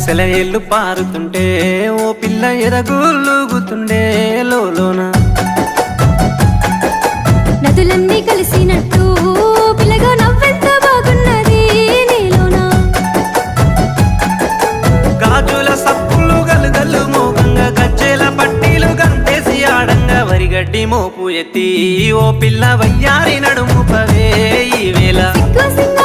సెలయేళ్ళు పారుతుంటే ఓ పిల్ల ఎదగులుగుతుండే లోన నదులన్నీ కలిసినట్టు పిల్లగా నవ్వెంత బాగున్నది నీలోన గాజుల సప్పులు గలుగల్లు మోగంగా గజ్జెల పట్టీలు గంటేసి ఆడంగా వరిగడ్డి మోపు ఎత్తి ఓ పిల్ల వయ్యారి నడుము పవే ఈ వేళ సిగ్గు సింగ